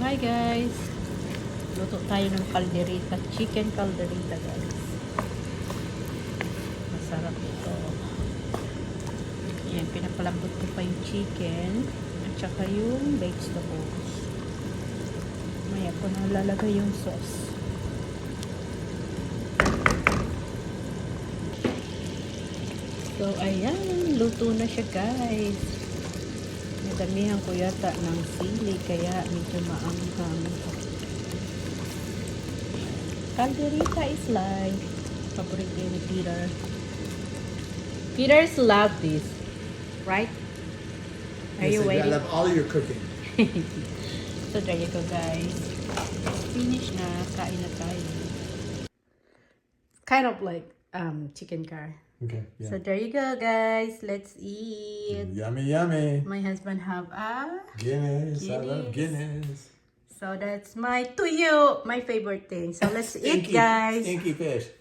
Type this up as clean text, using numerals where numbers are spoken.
Hi guys! Luto tayo ng calderita, chicken calderita guys. Masarap ito. Ayan, pinapalambot ko pa yung chicken at saka yung vegetables. Maya ko na lalagay yung sauce. So ayan, luto na siya guys. Nadamihan ko yata ng sili kaya medyo maanghang. Calderita is like favorite ni Peter. Peter's love this, right? Are you waiting? I love all your cooking. So there you go guys. Finish na, kain na tayo. Kind of like chicken curry. Okay. Yeah. So there you go guys. Let's eat. Yummy, yummy. My husband have a Guinness. I love Guinness. Guinness. So that's my favorite thing. So let's eat Stinky, guys. Stinky fish.